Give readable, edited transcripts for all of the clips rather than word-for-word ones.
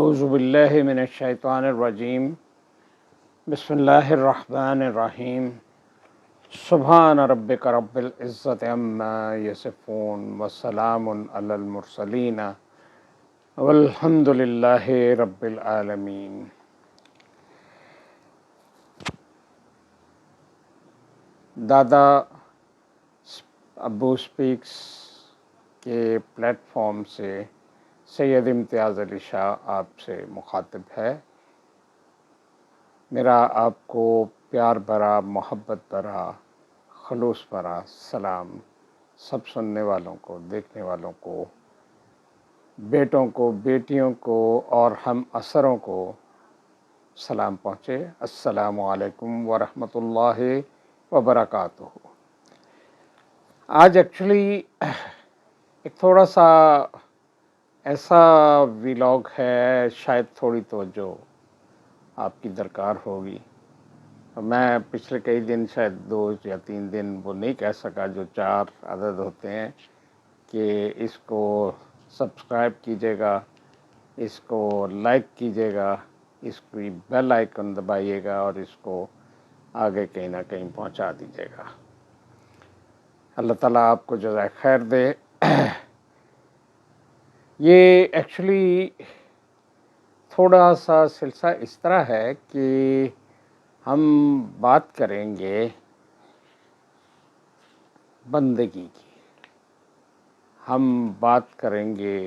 اعوذ باللہ من الشیطان الرجیم بسم اللہ الرحمن الرحیم سبحان ربک رب العزت عما یصفون وسلام علی المرسلین والحمد للہ رب العالمین۔ دادا ابو اسپیکس کے پلیٹ فارم سے سید امتیاز علی شاہ آپ سے مخاطب ہے۔ میرا آپ کو پیار بھرا، محبت بھرا، خلوص بھرا سلام سب سننے والوں کو، دیکھنے والوں کو، بیٹوں کو، بیٹیوں کو اور ہم عصروں کو سلام پہنچے۔ السلام علیکم ورحمۃ اللہ وبرکاتہ۔ آج ایکچولی ایک تھوڑا سا ایسا ویلاگ ہے، شاید تھوڑی توجہ آپ کی درکار ہوگی۔ میں پچھلے کئی دن، شاید 2 یا 3 دن وہ نہیں کہہ سکا جو 4 عدد ہوتے ہیں کہ اس کو سبسکرائب کیجیے گا، اس کو لائک کیجیے گا، اس کی بیل آئیکن دبائیے گا اور اس کو آگے کہیں نہ کہیں پہنچا دیجیے گا۔ اللہ تعالیٰ آپ کو جزائے خیر دے۔ یہ ایکچولی تھوڑا سا سلسلہ اس طرح ہے کہ ہم بات کریں گے بندگی کی، ہم بات کریں گے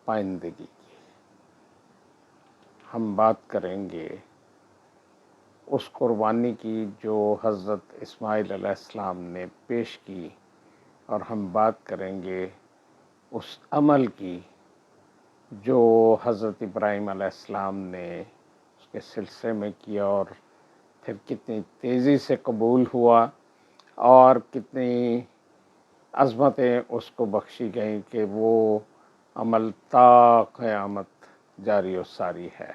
پائندگی کی، ہم بات کریں گے اس قربانی کی جو حضرت اسماعیل علیہ السلام نے پیش کی، اور ہم بات کریں گے اس عمل کی جو حضرت ابراہیم علیہ السلام نے اس کے سلسلے میں کیا، اور پھر کتنی تیزی سے قبول ہوا اور کتنی عظمتیں اس کو بخشی گئیں کہ وہ عمل تا قیامت جاری و ساری ہے۔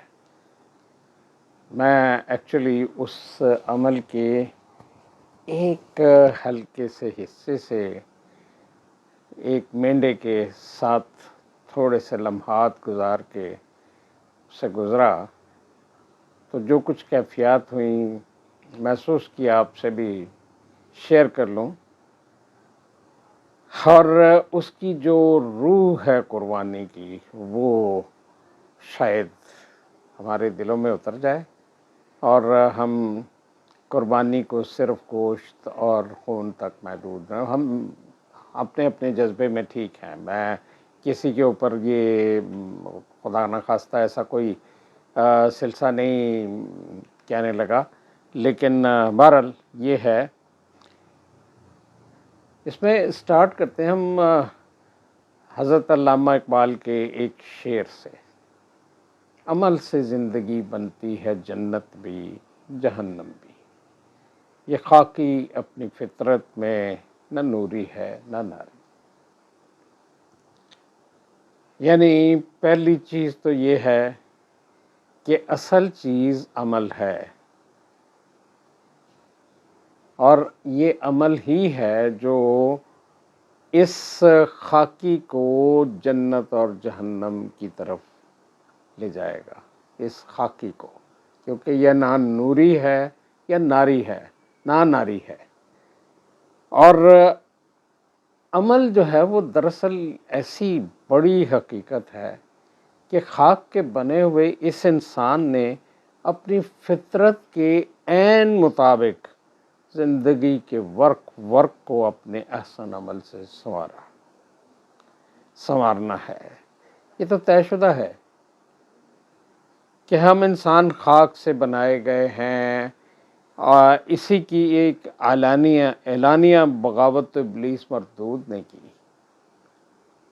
میں ایکچولی اس عمل کے ایک ہلکے سے حصے سے، ایک مینڈے کے ساتھ تھوڑے سے لمحات گزار کے سے گزرا، تو جو کچھ کیفیات ہوئیں محسوس کیا آپ سے بھی شیئر کر لوں، اور اس کی جو روح ہے قربانی کی وہ شاید ہمارے دلوں میں اتر جائے اور ہم قربانی کو صرف گوشت اور خون تک محدود نہ، ہم اپنے اپنے جذبے میں ٹھیک ہیں۔ میں کسی کے اوپر یہ خدا نخواستہ ایسا کوئی سلسلہ نہیں کہنے لگا، لیکن بہرحال یہ ہے۔ اس میں اسٹارٹ کرتے ہیں ہم حضرت علامہ اقبال کے ایک شعر سے۔ عمل سے زندگی بنتی ہے جنت بھی جہنم بھی، یہ خاکی اپنی فطرت میں نہ نوری ہے نہ ناری۔ یعنی پہلی چیز تو یہ ہے کہ اصل چیز عمل ہے، اور یہ عمل ہی ہے جو اس خاکی کو جنت اور جہنم کی طرف لے جائے گا، اس خاکی کو، کیونکہ یہ نہ نوری ہے یا ناری ہے، نہ ناری ہے۔ اور عمل جو ہے وہ دراصل ایسی بڑی حقیقت ہے کہ خاک کے بنے ہوئے اس انسان نے اپنی فطرت کے عین مطابق زندگی کے ورک کو اپنے احسن عمل سے سنوارنا ہے۔ یہ تو طے شدہ ہے کہ ہم انسان خاک سے بنائے گئے ہیں، اور اسی کی ایک اعلانیہ بغاوت تو ابلیس مردود نے کی،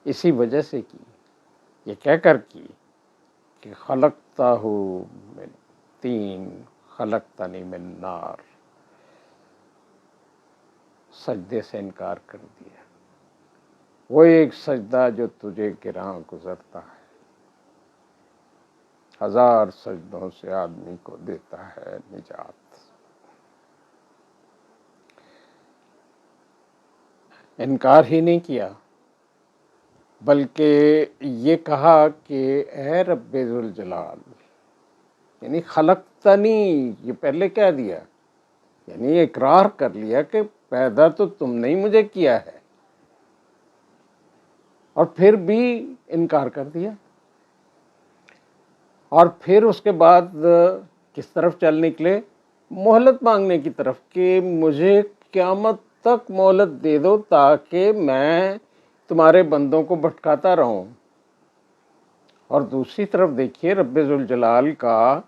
اسی وجہ سے کی، یہ کہہ کر کی کہ خلقتہ من طین خلقتنی من نار، سجدے سے انکار کر دیا۔ وہ ایک سجدہ جو تجھے گراں گزرتا ہے، 1000 سجدوں سے آدمی کو دیتا ہے نجات۔ انکار ہی نہیں کیا، بلکہ یہ کہا کہ اے رب ذوالجلال، یعنی خلقتنی، یہ پہلے کہہ دیا، یعنی اقرار کر لیا کہ پیدا تو تم نے ہی مجھے کیا ہے، اور پھر بھی انکار کر دیا. اور پھر اس کے بعد کس طرف چل نکلے؟ مہلت مانگنے کی طرف، کہ مجھے قیامت تک مہلت دے دو تاکہ میں تمہارے بندوں کو بھٹکاتا رہوں. اور دوسری طرف دیکھیے رب ذوالجلال کا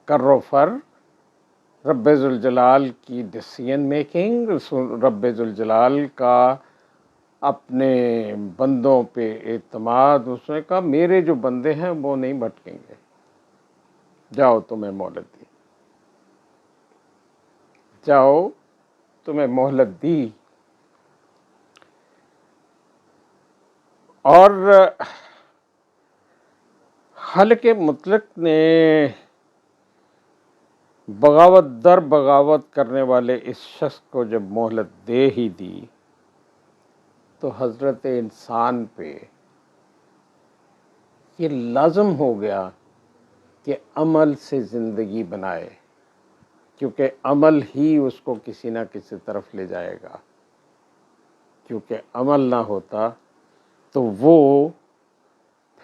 کر و فر، رب ذوالجلال کی ڈیسیژن میکنگ، رب ذوالجلال کا اپنے بندوں پہ اعتماد. اس نے کہا میرے جو بندے ہیں وہ نہیں بھٹکیں گے، جاؤ تمہیں مہلت دی، جاؤ تمہیں مہلت دی. اور خالق مطلق نے بغاوت در بغاوت کرنے والے اس شخص کو جب مہلت دے ہی دی تو حضرت انسان پہ یہ لازم ہو گیا کہ عمل سے زندگی بنائے، کیونکہ عمل ہی اس کو کسی نہ کسی طرف لے جائے گا. کیونکہ عمل نہ ہوتا تو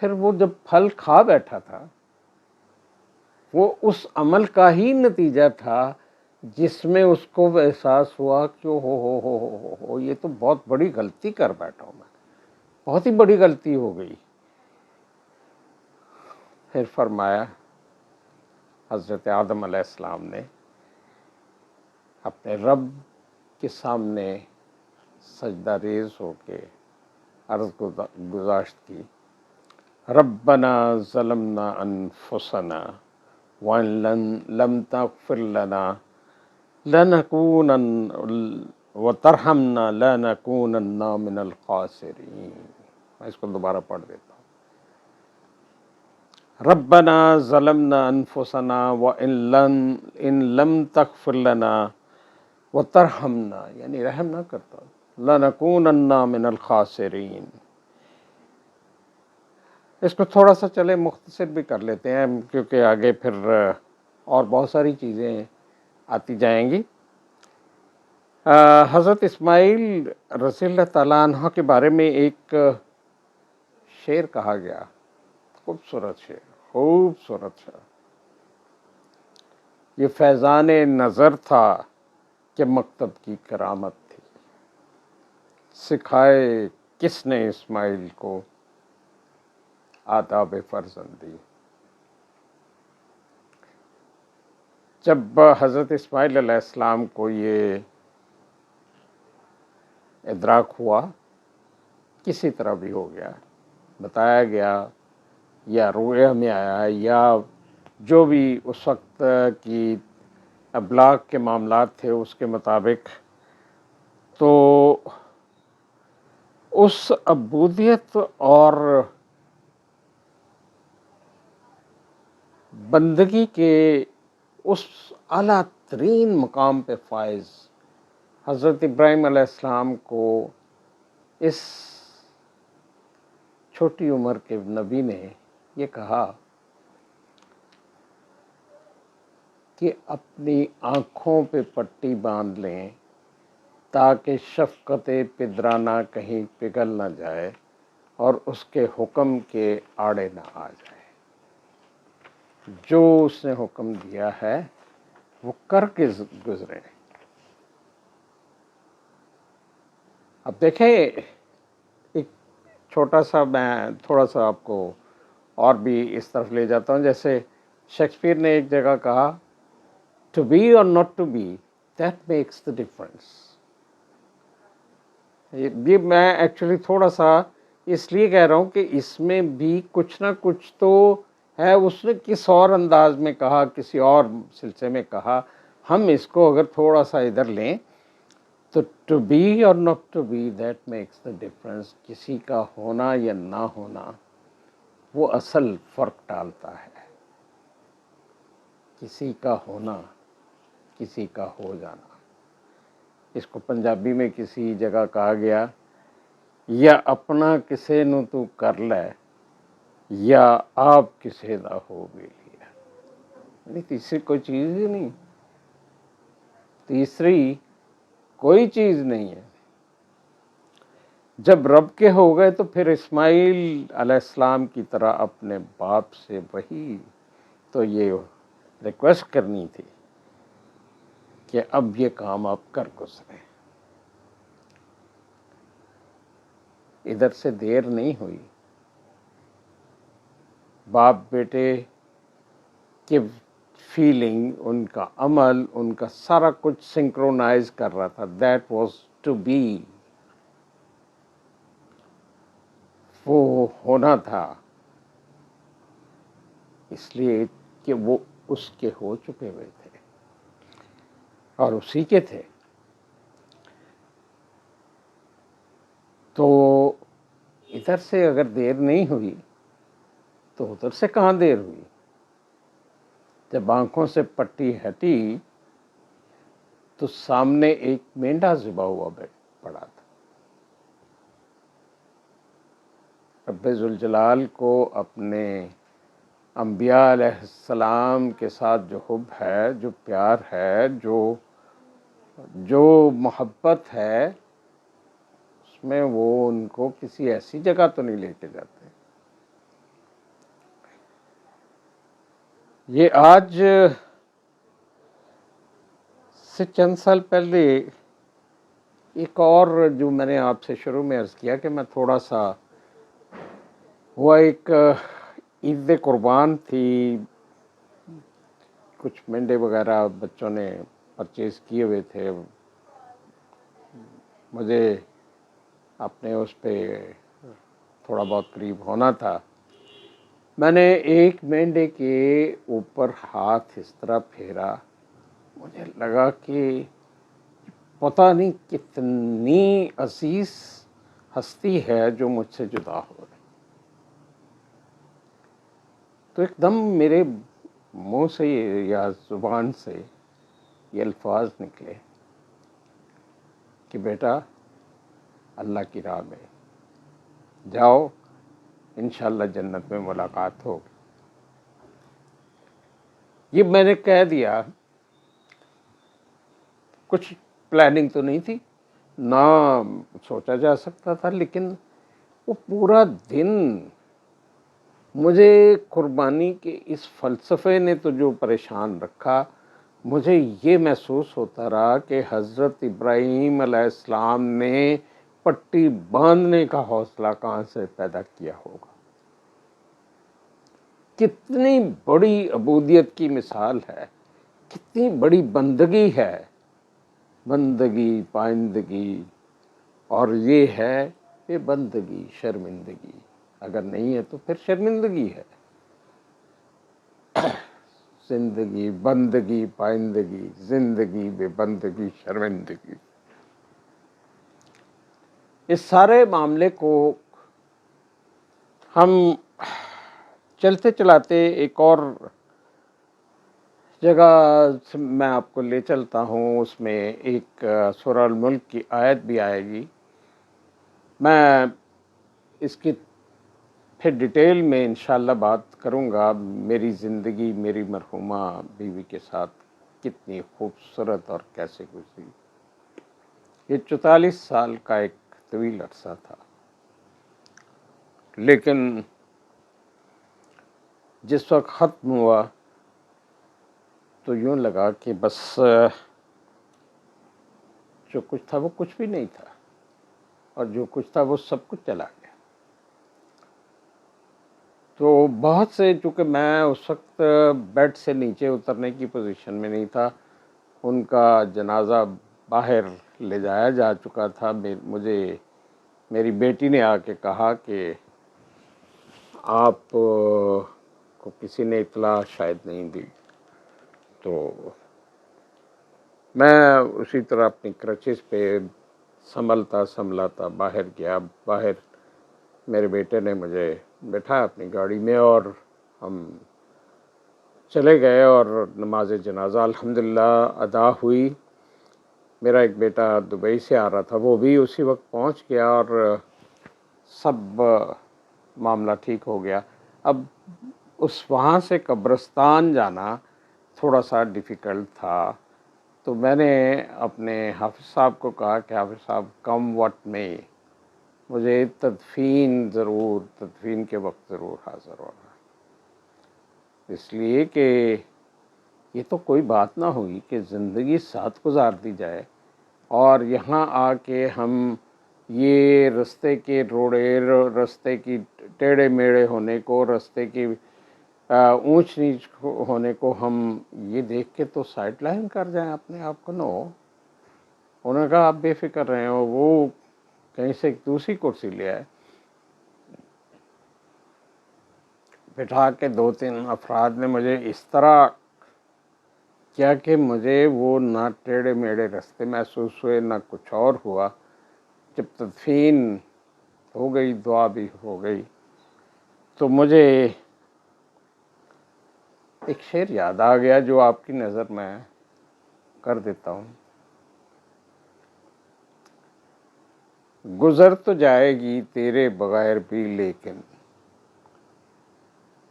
پھر وہ جب پھل کھا بیٹھا تھا وہ اس عمل کا ہی نتیجہ تھا جس میں اس کو احساس ہوا کہ ہو یہ تو بہت بڑی غلطی کر بیٹھا ہوں میں، بہت ہی بڑی غلطی ہو گئی. پھر فرمایا حضرت آدم علیہ السلام نے اپنے رب کے سامنے سجدہ ریز ہو کے عرض گزاشت کی، ربنا ظلمنا انفسنا وان لم تغفر لنا لنکونن وترحمنا لنکونن من الخاسرین. میں اس کو دوبارہ پڑھ دیتا ہوں. ربنا ظلمنا انفسنا وان لم تغفر لنا وترحمنا، یعنی رحم نہ کرتا، لنکونن من الخاسرین. اس کو تھوڑا سا چلے مختصر بھی کر لیتے ہیں کیونکہ آگے پھر اور بہت ساری چیزیں آتی جائیں گی. حضرت اسماعیل رضی اللہ تعالیٰ عنہ کے بارے میں ایک شعر کہا گیا، خوبصورت شعر، خوبصورت شعر. یہ فیضان نظر تھا کہ مکتب کی کرامت تھی، سکھائے کس نے اسماعیل کو آداب فرزندی. جب حضرت اسماعیل علیہ السلام کو یہ ادراک ہوا، کسی طرح بھی ہو گیا، بتایا گیا یا رویا میں آیا یا جو بھی اس وقت کی ابلاغ کے معاملات تھے اس کے مطابق، تو اس عبودیت اور بندگی کے اس اعلیٰ ترین مقام پہ فائز حضرت ابراہیم علیہ السلام کو اس چھوٹی عمر کے نبی نے یہ کہا کہ اپنی آنکھوں پہ پٹی باندھ لیں تاکہ شفقت پدرانہ کہیں پگھل نہ جائے اور اس کے حکم کے آڑے نہ آ جائے. جو اس نے حکم دیا ہے وہ کر کے گزرے. اب دیکھیں ایک چھوٹا سا، میں تھوڑا سا آپ کو اور بھی اس طرف لے جاتا ہوں. جیسے شیکسپیئر نے ایک جگہ کہا ٹو بی اور not to be that makes the difference. یہ میں ایکچولی تھوڑا سا اس لیے کہہ رہا ہوں کہ اس میں بھی کچھ نہ کچھ تو ہے. اس نے کس اور انداز میں کہا، کسی اور سلسلے میں کہا، ہم اس کو اگر تھوڑا سا ادھر لیں تو ٹو بی اور not to be that makes the difference. کسی کا ہونا یا نہ ہونا وہ اصل فرق ڈالتا ہے. کسی کا ہونا، کسی کا ہو جانا. اس کو پنجابی میں کسی جگہ کہا گیا یا اپنا کسے نو تو کر لے یا آپ کسے دا ہو بھی لیا. یعنی تیسری کوئی چیز ہی نہیں، تیسری کوئی چیز نہیں ہے. جب رب کے ہو گئے تو پھر اسماعیل علیہ السلام کی طرح اپنے باپ سے وہی تو یہ ریکویسٹ کرنی تھی کہ اب یہ کام آپ کر گزرے. ادھر سے دیر نہیں ہوئی. باپ بیٹے کی فیلنگ، ان کا عمل، ان کا سارا کچھ سنکرونائز کر رہا تھا. دیٹ واز ٹو بی، وہ ہونا تھا، اس لیے کہ وہ اس کے ہو چکے ہوئے تھے اور اسی کے تھے. تو ادھر سے اگر دیر نہیں ہوئی تو ادھر سے کہاں دیر ہوئی. جب آنکھوں سے پٹی ہٹی تو سامنے ایک مینڈا ذبح ہوا پڑا تھا. رب ذوالجلال کو اپنے انبیاء علیہ السلام کے ساتھ جو حب ہے، جو پیار ہے، جو محبت ہے، اس میں وہ ان کو کسی ایسی جگہ تو نہیں لے کے جاتے. یہ آج سے چند سال پہلے ایک اور جو میں نے آپ سے شروع میں عرض کیا کہ میں تھوڑا سا ہوا، ایک عید قربان تھی، کچھ مینڈے وغیرہ بچوں نے پرچیز کیے ہوئے تھے. مجھے اپنے اس پہ تھوڑا بہت قریب ہونا تھا. میں نے ایک مینڈے کے اوپر ہاتھ اس طرح پھیرا، مجھے لگا کہ پتہ نہیں کتنی عزیز ہستی ہے جو مجھ سے جدا ہو رہی. تو ایک دم میرے منہ سے یا زبان سے یہ الفاظ نکلے کہ بیٹا اللہ کی راہ میں جاؤ، انشاءاللہ جنت میں ملاقات ہوگی. یہ میں نے کہہ دیا، کچھ پلاننگ تو نہیں تھی، نہ سوچا جا سکتا تھا، لیکن وہ پورا دن مجھے قربانی کے اس فلسفے نے تو جو پریشان رکھا، مجھے یہ محسوس ہوتا رہا کہ حضرت ابراہیم علیہ السلام نے پٹی باندھنے کا حوصلہ کہاں سے پیدا کیا ہوگا. کتنی بڑی عبودیت کی مثال ہے، کتنی بڑی بندگی ہے، بندگی پائندگی. اور یہ ہے کہ بندگی شرمندگی، اگر نہیں ہے تو پھر شرمندگی ہے. زندگی بندگی پائندگی، زندگی بے بندگی شرمندگی. اس سارے معاملے کو ہم چلتے چلاتے ایک اور جگہ میں آپ کو لے چلتا ہوں. اس میں ایک سورہ الملک کی آیت بھی آئے گی. میں اس کی پھر ڈیٹیل میں انشاءاللہ بات کروں گا. میری زندگی میری مرحومہ بیوی کے ساتھ کتنی خوبصورت اور کیسے گزری. یہ 44 سال کا ایک طویل عرصہ تھا، لیکن جس وقت ختم ہوا تو یوں لگا کہ بس جو کچھ تھا وہ کچھ بھی نہیں تھا، اور جو کچھ تھا وہ سب کچھ چلا گیا. تو بہت سے، چونکہ میں اس وقت بیڈ سے نیچے اترنے کی پوزیشن میں نہیں تھا، ان کا جنازہ باہر لے جایا جا چکا تھا. مجھے میری بیٹی نے آ کے کہا کہ آپ کو کسی نے اطلاع شاید نہیں دی. تو میں اسی طرح اپنی کرچز پہ سنبھلتا باہر گیا. باہر میرے بیٹے نے مجھے بٹھایا اپنی گاڑی میں اور ہم چلے گئے، اور نماز جنازہ الحمدللہ ادا ہوئی. میرا ایک بیٹا دبئی سے آ رہا تھا، وہ بھی اسی وقت پہنچ گیا، اور سب معاملہ ٹھیک ہو گیا. اب اس وہاں سے قبرستان جانا تھوڑا سا ڈیفیکلٹ تھا. تو میں نے اپنے حافظ صاحب کو کہا کہ حافظ صاحب کم وٹ میں مجھے تدفین کے وقت ضرور حاضر ہونا. اس لیے کہ یہ تو کوئی بات نہ ہوئی کہ زندگی ساتھ گزار دی جائے اور یہاں آ کے ہم یہ رستے کے روڑے، رستے کی ٹیڑھے میڑھے ہونے کو، رستے کی اونچ نیچ ہونے کو ہم یہ دیکھ کے تو سائڈ لائن کر جائیں اپنے آپ کو. نو، انہوں نے کہا آپ بے فکر رہے ہو. وہ کہیں سے ایک دوسری کرسی لے آئے، بٹھا کے 2-3 افراد نے مجھے اس طرح کیا کہ مجھے وہ نہ ٹیڑھے میڑھے رستے محسوس ہوئے نہ کچھ اور ہوا. جب تدفین ہو گئی، دعا بھی ہو گئی، تو مجھے ایک شعر یاد آ گیا جو آپ کی نظر میں کر دیتا ہوں. گزر تو جائے گی تیرے بغیر بھی لیکن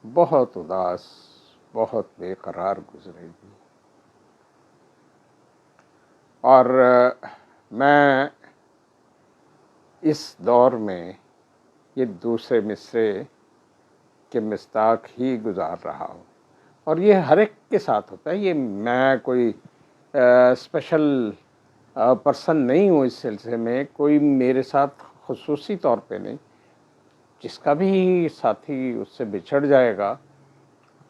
بہت اداس، بہت بے قرار گزرے گی. اور میں اس دور میں یہ دوسرے مصرے کے مصداق ہی گزار رہا ہوں. اور یہ ہر ایک کے ساتھ ہوتا ہے. یہ میں کوئی اسپیشل پرسن نہیں ہوں اس سلسلے میں. کوئی میرے ساتھ خصوصی طور پہ نہیں. جس کا بھی ساتھی اس سے بچھڑ جائے گا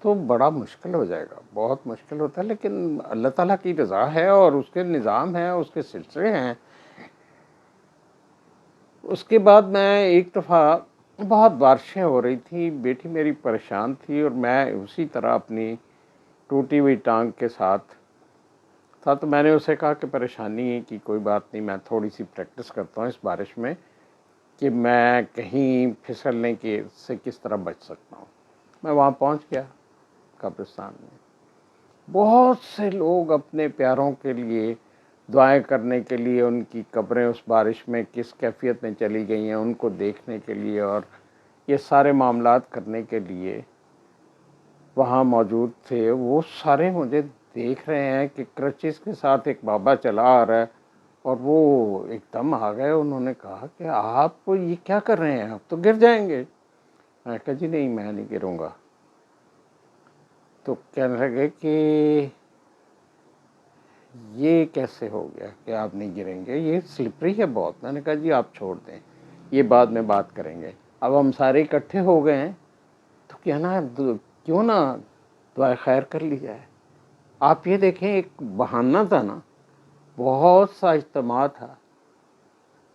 تو بڑا مشکل ہو جائے گا، بہت مشکل ہوتا ہے. لیکن اللہ تعالیٰ کی رضا ہے اور اس کے نظام ہیں، اس کے سلسلے ہیں. اس کے بعد میں ایک دفعہ بہت بارشیں ہو رہی تھیں، بیٹی میری پریشان تھی اور میں اسی طرح اپنی ٹوٹی ہوئی ٹانگ کے ساتھ تھا. تو میں نے اسے کہا کہ پریشانی کی کوئی بات نہیں، میں تھوڑی سی پریکٹس کرتا ہوں اس بارش میں کہ میں کہیں پھسلنے سے کس طرح بچ سکتا ہوں. میں وہاں پہنچ گیا قبرستان میں. بہت سے لوگ اپنے پیاروں کے لیے دعائیں کرنے کے لیے، ان کی قبریں اس بارش میں کس کیفیت میں چلی گئی ہیں ان کو دیکھنے کے لیے اور یہ سارے معاملات کرنے کے لیے وہاں موجود تھے. وہ سارے مجھے دیکھ رہے ہیں کہ کرچز کے ساتھ ایک بابا چلا آ رہا ہے اور وہ ایک دم آ گئے. انہوں نے کہا کہ آپ یہ کیا کر رہے ہیں، آپ تو گر جائیں گے. میں نے کہا جی نہیں، میں نہیں گروں گا. تو کہنے لگے کہ یہ کیسے ہو گیا کہ آپ نہیں گریں گے، یہ سلپری ہے بہت. میں نے کہا جی آپ چھوڑ دیں، یہ بعد میں بات کریں گے. اب ہم سارے اکٹھے ہو گئے ہیں تو کیوں نہ دعائے خیر کر لی جائے. آپ یہ دیکھیں، ایک بہانہ تھا نا، بہت سا اجتماع تھا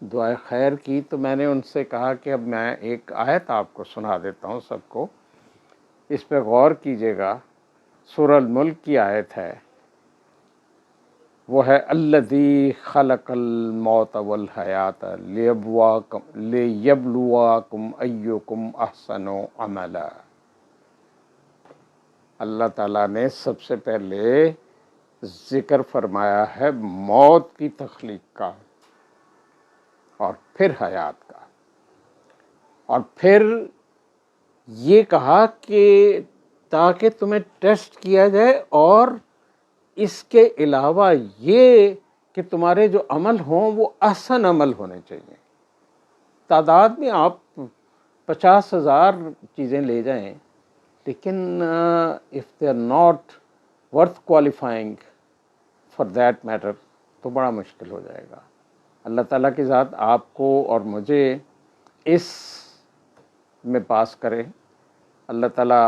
دعائے خیر کی. تو میں نے ان سے کہا کہ اب میں ایک آیت آپ کو سنا دیتا ہوں سب کو، اس پہ غور کیجیے گا. سورہ الملک کی آیت ہے، وہ ہے الذی خلق الموت والحیات لیبلواکم ایکم احسن عملا. اللہ تعالیٰ نے سب سے پہلے ذکر فرمایا ہے موت کی تخلیق کا اور پھر حیات کا، اور پھر یہ کہا کہ تاکہ تمہیں ٹیسٹ کیا جائے اور اس کے علاوہ یہ کہ تمہارے جو عمل ہوں وہ احسن عمل ہونے چاہیے. تعداد میں آپ 50,000 چیزیں لے جائیں لیکن if they are not worth qualifying for that matter تو بڑا مشکل ہو جائے گا. اللہ تعالیٰ کی ذات آپ کو اور مجھے اس میں پاس کرے. اللہ تعالیٰ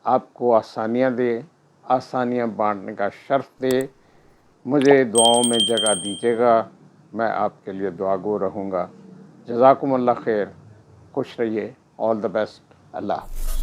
آپ کو آسانیاں دے، آسانیاں بانٹنے کا شرف دے. مجھے دعاؤں میں جگہ دیجیے گا، میں آپ کے لیے دعا گو رہوں گا. جزاکم اللہ خیر، خوش رہیے. آل دا بیسٹ. اللہ حافظ.